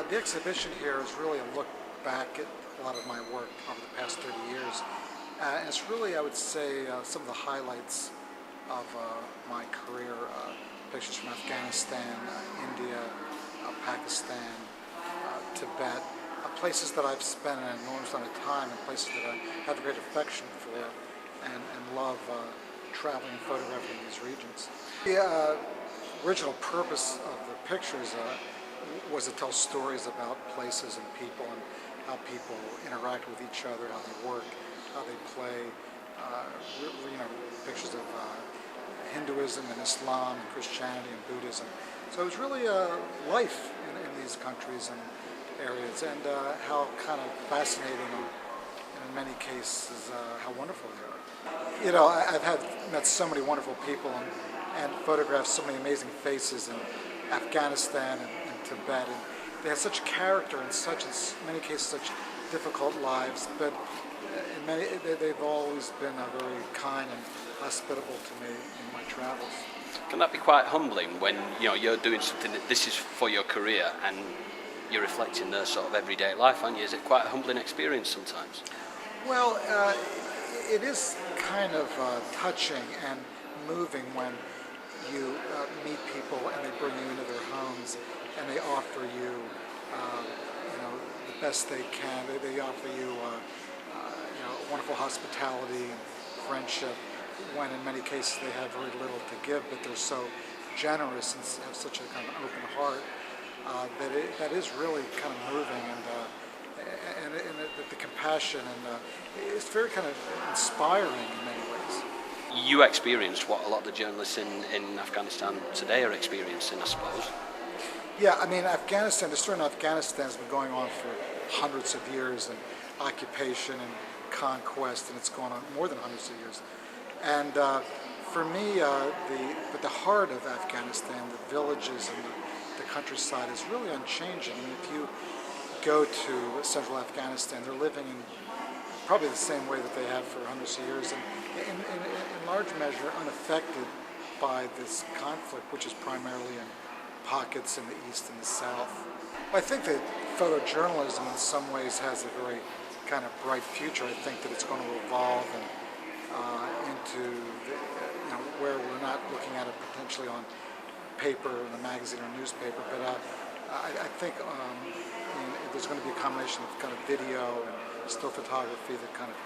The exhibition here is really a look back at a lot of my work over the past 30 years. And it's really, I would say, some of the highlights of my career. Pictures from Afghanistan, India, Pakistan, Tibet, places that I've spent an enormous amount of time and places that I have a great affection for and love traveling and photographing these regions. The original purpose of the pictures was to tell stories about places and people and how people interact with each other, how they work, how they play. Pictures of Hinduism and Islam and Christianity and Buddhism. So it was really life in these countries and areas, and how kind of fascinating and in many cases how wonderful they are. You know, I've met so many wonderful people and photographed so many amazing faces in Afghanistan and Tibet, and they have such character and in many cases, such difficult lives, but they've always been very kind and hospitable to me in my travels. Can that be quite humbling when you're doing something that this is for your career and you're reflecting their sort of everyday life, aren't you? Is it quite a humbling experience sometimes? Well, it is kind of touching and moving when you meet people and they bring you into their homes and they offer you, the best they can. They offer you, wonderful hospitality and friendship, when in many cases they have very little to give, but they're so generous and have such a kind of open heart that is really kind of moving, and the compassion, and it's very kind of inspiring in many ways. You experienced what a lot of the journalists in Afghanistan today are experiencing, I suppose. Yeah, I mean, Afghanistan, the story in Afghanistan has been going on for hundreds of years, and occupation and conquest, and it's gone on more than hundreds of years. And for me, the heart of Afghanistan, the villages and the countryside is really unchanging. I mean, if you go to central Afghanistan, they're living in probably the same way that they have for hundreds of years, and in large measure unaffected by this conflict, which is primarily in pockets in the east and the south. I think that photojournalism in some ways has a very kind of bright future. I think that it's going to evolve into where we're not looking at it potentially on paper in a magazine or newspaper, but I think there's going to be a combination of kind of video and still photography that kind of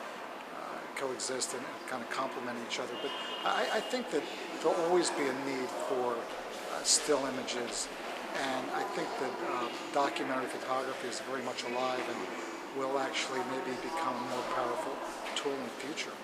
coexist and kind of complement each other. But I think that there'll always be a need for still images, and I think that documentary photography is very much alive and will actually maybe become a more powerful tool in the future.